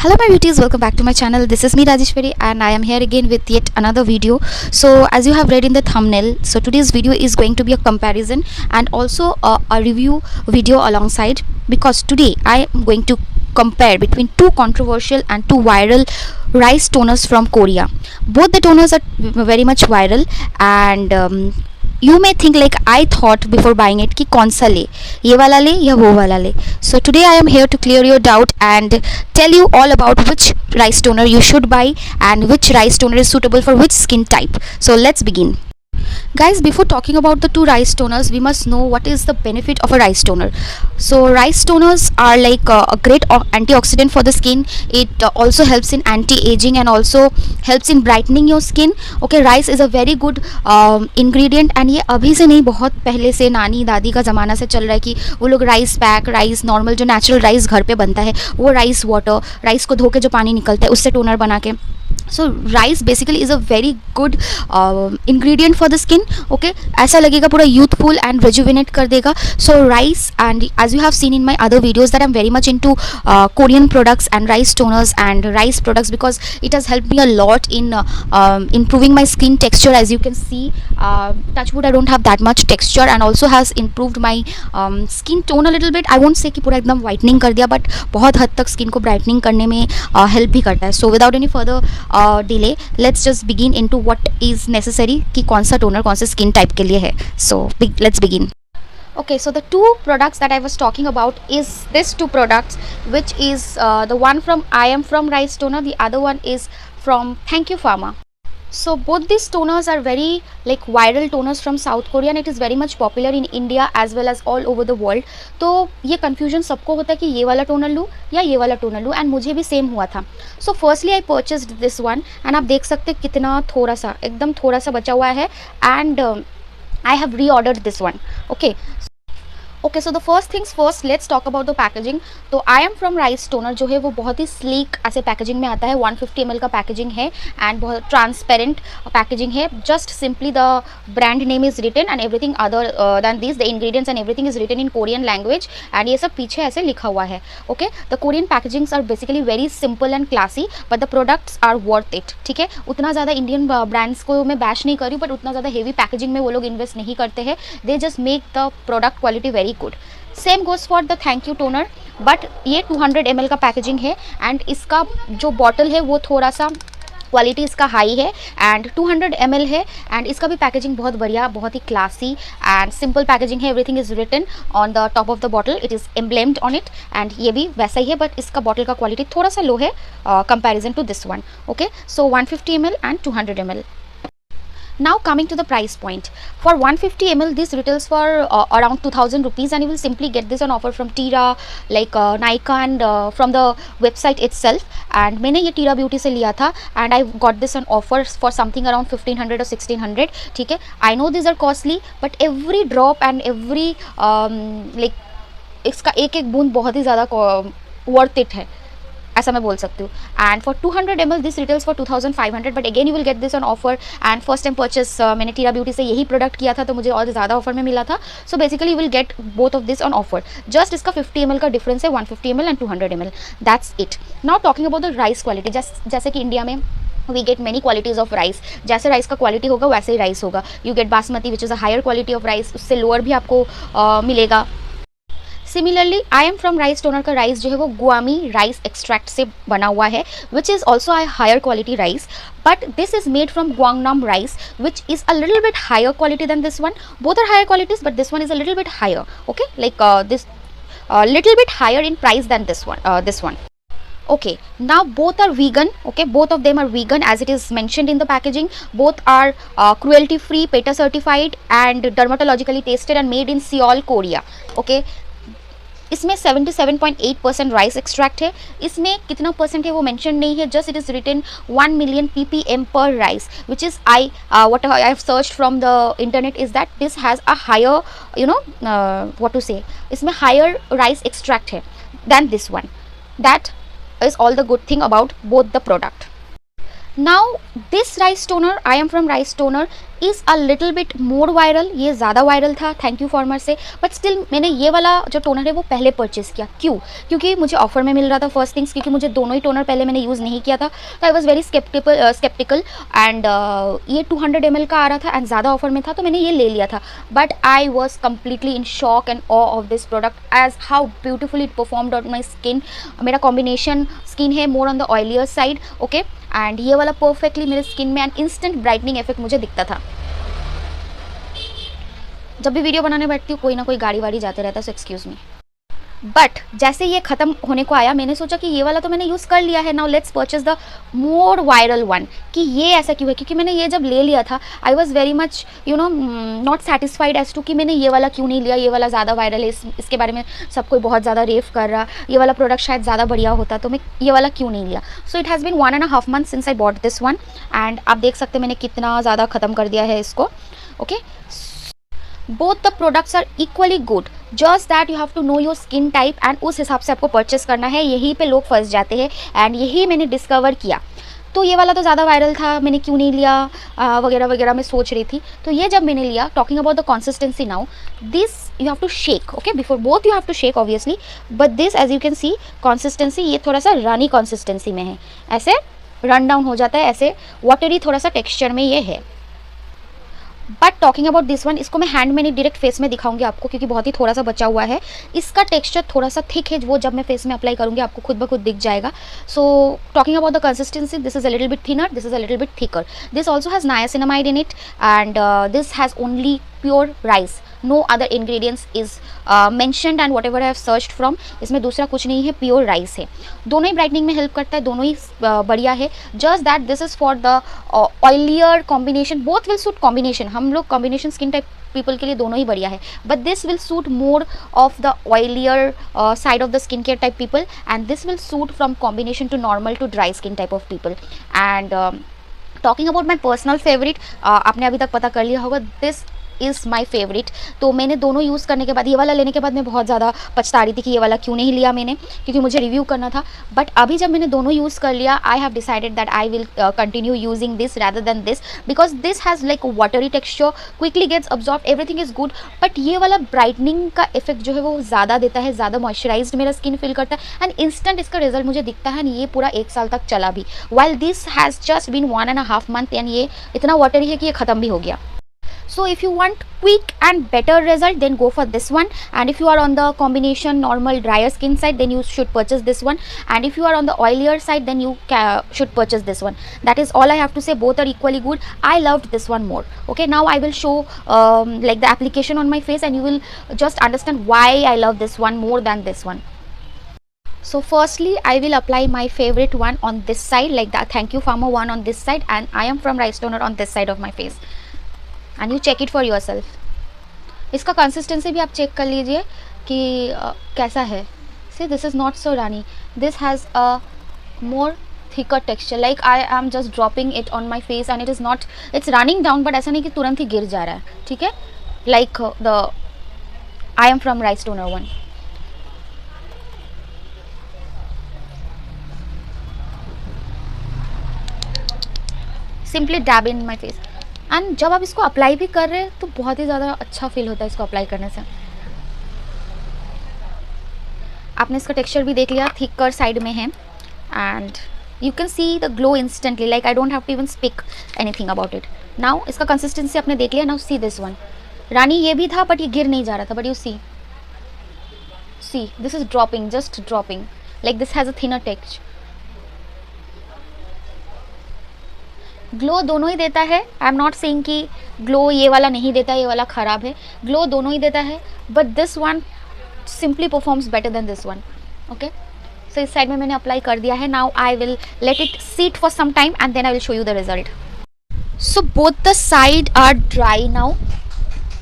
Hello my beauties, welcome back to my channel. This is me Rajeshwari and I am here again with yet another video. So as you have read in the thumbnail, so today's video is going to be a comparison and also a review video alongside, because today I am going to compare between two controversial and two viral rice toners from Korea. Both the toners are very much viral and you may think like I thought before buying it कि कौन सा ले, ये वाला ले या वो वाला ले. So today I am here to clear your doubt and tell you all about which rice toner you should buy and which rice toner is suitable for which skin type. So let's begin. Guys, before talking about the two rice toners, we must know what is the benefit of a rice toner. So rice toners are like a great antioxidant for the skin. It also helps in anti-aging and also helps in brightening your skin. Okay, rice is a very good ingredient and ये अभी से नहीं, बहुत पहले से नानी दादी का ज़माना से चल रहा है कि वो लोग राइस पैक, राइस नॉर्मल जो नेचुरल राइस घर पे बनता है वो राइस वाटर, राइस को धो के जो पानी निकलता है उससे टोनर बना के. So rice basically is a very good ingredient for the skin. Okay, ऐसा लगेगा पूरा यूथफुल एंड रिजुविनेट कर देगा. So rice, and as you have seen in my other videos that I am very much into Korean products and rice toners and rice products because it has help me a lot in improving my skin texture. As you can see, touch wood, I don't have that much texture and also has improved my skin tone a little bit. I won't say कि पूरा एकदम whitening कर दिया, but बहुत हद तक skin को brightening करने में हेल्प भी करता है. So without any further delay, let's just begin into what is necessary कि कौन सा टोनर कौन से स्किन टाइप के लिए है. So let's begin. Okay, so the two products that I was talking about is this two products, which is the one from I Am From Rice Toner, the other one is from Thank You Pharma. So both these toners are very like viral toners from South Korea and it is very much popular in India as well as all over the world. तो ये confusion सबको होता है कि ये वाला toner लूँ या ये वाला टोनर लूँ, and मुझे भी सेम हुआ था. So firstly I purchased this one and आप देख सकते हैं कितना थोड़ा सा, एकदम थोड़ा सा बचा हुआ है, and I have reordered this one. Okay, so the first things first, let's talk about the packaging. तो I Am From Rice Toner जो है वो बहुत ही sleek ऐसे पैकेजिंग में आता है. 150 ml का पैकेजिंग है एंड बहुत ट्रांसपेरेंट पैकेजिंग है. Just simply the brand name is written and everything other than this, the ingredients and everything is written in Korean language and ये सब पीछे ऐसे लिखा हुआ है. Okay, the Korean packagings are basically very simple and classy but the products are worth it. ठीक है, उतना ज़्यादा इंडियन ब्रांड्स को मैं बैश नहीं कर रही हूँ, बट उतना ज़्यादा हेवी पैकेजिंग में वो लोग इन्वेस्ट नहीं करते हैं. They just make the product quality very good. Same goes for the thank you toner, but ये 200 ml का पैकेजिंग है एंड इसका जो बॉटल है वो थोड़ा सा क्वालिटी इसका हाई है एंड 200 ml है एंड इसका भी पैकेजिंग बहुत बढ़िया, बहुत ही क्लासी एंड सिंपल पैकेजिंग है. Everything is written on the top of the bottle, it is emblemed on it and ये भी वैसा ही है, बट इसका बॉटल का क्वालिटी थोड़ा सा लो है comparison to this one. Okay, so 150 ml and 200 ml. Now coming to the price point, for 150 ml this retails for around 2000 rupees and you will simply get this on offer from Tira, like Nykaa and from the website itself. And मैंने ये Tira Beauty से लिया था and I got this on offer for something around 1500 or 1600. ठीक है, I know these are costly but every drop and every like इसका एक एक बूंद बहुत ही ज़्यादा worth it है, ऐसा मैं बोल सकती हूँ. And for 200 ml this retails for 2500 but again you will get this on offer. And first time purchase मैंने टीरा ब्यूटी से यही प्रोडक्ट किया था तो मुझे और ज़्यादा ऑफर में मिला था. So basically you will get both of this on offer. Just इसका 50 ml का डिफरेंस है, 150 ml and 200 ml. That's it. Now talking about the rice quality, जैसे कि इंडिया में we get many qualities of rice. जैसे rice का quality होगा वैसे ही राइस होगा. You get basmati which is a higher quality of rice, उससे लोअर भी आपको मिलेगा. Similarly I am from rice toner का राइस जो है वो गुआमी राइस एक्सट्रैक्ट से बना हुआ है, which is also a higher quality rice, but this is made from Guangnam rice which is a little bit higher quality than this one. Both are higher qualities but this one is a little bit higher. Okay, like this little bit higher in price than this one. Okay, now both are vegan. Okay, both of them are vegan as it is mentioned in the packaging. Both are cruelty free, PETA certified and dermatologically tested and made in Seoul, Korea. Okay, इसमें 77.8% rice extract है. इसमें कितना percent है वो mention नहीं है, just it is written 1 million ppm पर rice, which is what I have searched from the internet is that this has a higher, you know, what to say, इसमें higher rice extract है than this one. That is all the good thing about both the product. Now this rice toner, I am from rice toner, is a little bit more viral, ये ज़्यादा viral था, thank you farmer से, but still मैंने ये वाला जो toner है वो पहले परचेज़ किया। क्यों? क्योंकि मुझे ऑफर में मिल रहा था फर्स्ट थिंग्स, क्योंकि मुझे दोनों ही टोनर पहले मैंने यूज़ नहीं किया था, तो I was very sceptical and ये 200 ml का आ रहा था एंड ज़्यादा ऑफर में था, तो मैंने ये ले लिया था। But I was completely in shock and awe of this product as how beautiful it performed on my skin. मेरा कॉम्बिनेशन स्किन है more on the oilier side, okay, and ये वाला परफेक्टली मेरे स्किन में एंड इंस्टेंट ब्राइटनिंग इफेक्ट मुझे दिखता था। जब भी वीडियो बनाने बैठती हूँ कोई ना कोई गाड़ी वाड़ी जाते रहता है, सो एक्सक्यूज़ मी। बट जैसे ये ख़त्म होने को आया, मैंने सोचा कि ये वाला तो मैंने यूज़ कर लिया है, now let's purchase the more viral one. कि ये ऐसा क्यों है? क्योंकि मैंने ये जब ले लिया था I was very much not satisfied as to कि मैंने ये वाला क्यों नहीं लिया, ये वाला ज़्यादा वायरल है, इसके बारे में सब कोई बहुत ज़्यादा रेफ कर रहा, ये वाला प्रोडक्ट शायद ज़्यादा बढ़िया होता, तो मैं ये वाला क्यों नहीं लिया। So it has been 1.5 months since I bought this one and आप देख सकते हैं मैंने कितना ज़्यादा ख़त्म कर दिया है इसको, okay. Both the products are equally good, just that you have to know your skin type and उस हिसाब से आपको परचेस करना है। यहीं पे लोग फंस जाते हैं एंड यही मैंने डिस्कवर किया। तो ये वाला तो ज़्यादा वायरल था, मैंने क्यों नहीं लिया वगैरह वगैरह मैं सोच रही थी। तो ये जब मैंने लिया, talking about the consistency now, this you have to shake, okay, before both you have to shake obviously, but this as you can see consistency ये थोड़ा सा रनी कंसिस्टेंसी में है, ऐसे रन डाउन हो जाता है, ऐसे वाटरी थोड़ा सा टेक्स्चर में ये है। But talking about this one, इसको मैं हैंड में नहीं डायरेक्ट फेस में दिखाऊंगी आपको, क्योंकि बहुत ही थोड़ा सा बचा हुआ है। इसका टेक्सचर थोड़ा सा थिक है, वो जब मैं फेस में अप्लाई करूंगी आपको खुद ब खुद दिख जाएगा। So talking about the consistency, this is a little bit thinner, this is a little bit thicker, this also has niacinamide in it and this has only pure rice, no other ingredients is mentioned and whatever I have searched from, इसमें दूसरा कुछ नहीं है, pure rice है। दोनों ही brightening में help करता है, दोनों ही बढ़िया है, just that this is for the ऑयलियर combination, both will suit combination, हम लोग कॉम्बिनेशन स्किन टाइप पीपल के लिए दोनों ही बढ़िया है, but this will suit more of the oilier side of the skin care type people and this will suit from combination to normal to dry skin type of people. And talking about my personal favourite, आपने अभी तक पता कर लिया होगा, this is my favourite. तो मैंने दोनों यूज़ करने के बाद, ये वाला लेने के बाद मैं बहुत ज़्यादा पछता रही थी कि ये वाला क्यों नहीं लिया मैंने, क्योंकि मुझे रिव्यू करना था। बट अभी जब मैंने दोनों यूज़ कर लिया, I have decided that I will continue using this rather than this, because this has like watery texture, quickly gets absorb, everything is good, but ये वाला ब्राइटनिंग का इफेक्ट जो है वो ज़्यादा देता है, ज़्यादा मॉइस्चराइज्ड मेरा स्किन फील करता है एंड इंस्टेंट इसका रिजल्ट मुझे दिखता है, ये पूरा 1 साल तक चला भी, while this has just been 1.5 month and ये इतना वाटरी है कि ये ख़त्म भी हो गया। So if you want quick and better result, then go for this one, and if you are on the combination normal drier skin side, then you should purchase this one, and if you are on the oilier side, then you should purchase this one. That is all I have to say. Both are equally good. I loved this one more. Okay, now I will show like the application on my face and you will just understand why I love this one more than this one. So firstly I will apply my favorite one on this side, like the Thank You Pharma one on this side, and I am from Rice Toner on this side of my face, and you check it for yourself. इसका consistency भी आप check कर लीजिए कि कैसा है। See, this is not so runny, this has a more thicker texture, like I am just dropping it on my face and it is not, it's running down, but ऐसा नहीं कि तुरंत ही गिर जा रहा है, ठीक है, like the I am from Rice Toner one. Simply dab in my face, and जब आप इसको अप्लाई भी कर रहे हैं तो बहुत ही ज़्यादा अच्छा फील होता है इसको अप्लाई करने से। आपने इसका टेक्सचर भी देख लिया, थिकर साइड में है and you can see the glow instantly, like I don't have to even speak anything about it. Now इसका कंसिस्टेंसी आपने देख लिया, नाउ सी दिस वन, रानी ये भी था बट ये गिर नहीं जा रहा था, but you see this is dropping, just dropping, like this has a thinner texture. Glow दोनों ही देता है, आई एम नॉट सेइंग कि ग्लो ये वाला नहीं देता, ये वाला ख़राब है, ग्लो दोनों ही देता है, but this one simply performs better than this one. Okay, so इस साइड में मैंने अप्लाई कर दिया है। Now I will let it sit for some time and then I will show you the result. So both the side are dry now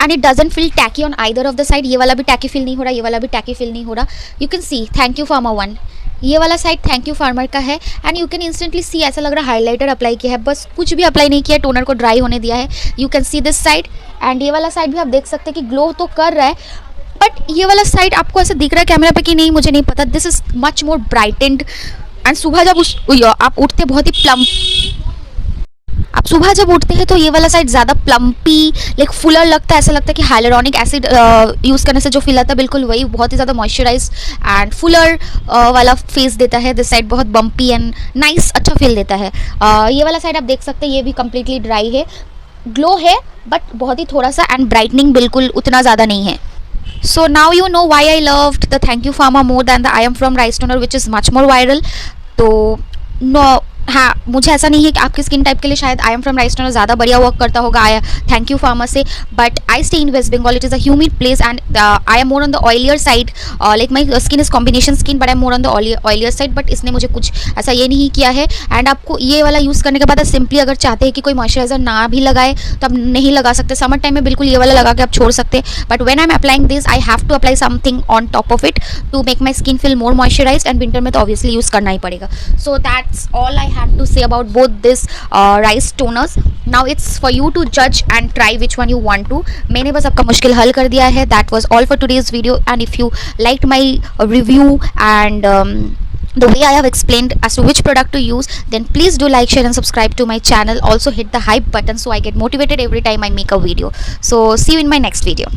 and it doesn't feel tacky on either of the side. ये वाला भी tacky feel नहीं हो रहा, ये वाला भी tacky feel नहीं हो रहा। You can C thank You pharma one, ये वाला साइड थैंक यू फार्मर का है एंड यू कैन इंस्टेंटली सी, ऐसा लग रहा है हाइलाइटर अप्लाई किया है, बस कुछ भी अप्लाई नहीं किया, टोनर को ड्राई होने दिया है। You can see this side and ये वाला साइड भी आप देख सकते हैं कि ग्लो तो कर रहा है, बट ये वाला साइड आपको ऐसा दिख रहा है कैमरा पे कि नहीं मुझे नहीं पता, this is much more brightened and सुबह जब आप उठते बहुत ही प्लम आप सुबह जब उठते हैं तो ये वाला साइड ज़्यादा प्लम्पी लाइक फुलर लगता है, ऐसा लगता है कि हाइलुरोनिक एसिड यूज़ करने से जो फील आता है बिल्कुल वही, बहुत ही ज़्यादा मॉइस्चराइज एंड फुलर वाला फेस देता है। दिस साइड बहुत बम्पी एंड नाइस अच्छा फील देता है। ये वाला साइड आप देख सकते हैं, ये भी कम्प्लीटली ड्राई है, ग्लो है बट बहुत ही थोड़ा सा, एंड ब्राइटनिंग बिल्कुल उतना ज़्यादा नहीं है। So now you know why I loved the Thank You Pharma more than the I Am From Rice Toner, which is much more viral. तो नो, हाँ, मुझे ऐसा नहीं है कि आपकी स्किन टाइप के लिए शायद I am from rice toner ज़्यादा बढ़िया वर्क करता होगा थैंक यू फार्मा से, but I stay in West Bengal, it is a humid place and I am more on the oilier side, like my skin is combination skin but I am more on the oilier side, but इसने मुझे कुछ ऐसा ये नहीं किया है। And आपको ये वाला यूज़ करने के बाद सिंपली अगर चाहते हैं कि कोई मॉइस्चराइजर ना भी लगाए तो आप नहीं लगा सकते, समर टाइम में बिल्कुल ये वाला लगा के आप छोड़ सकते हैं, but when I am applying this I have to apply something on top of it to make my skin feel more moisturised, and winter में तो ऑब्वियसली यूज़ करना ही पड़ेगा। So that's all I have to say about both this rice toners. Now it's for you to judge and try which one you want to. मैंने बस आपका मुश्किल हल कर दिया है। That was all for today's video, and if you liked my review and the way I have explained as to which product to use, then please do like, share and subscribe to my channel. Also hit the hype button so I get motivated every time I make a video. So see you in my next video.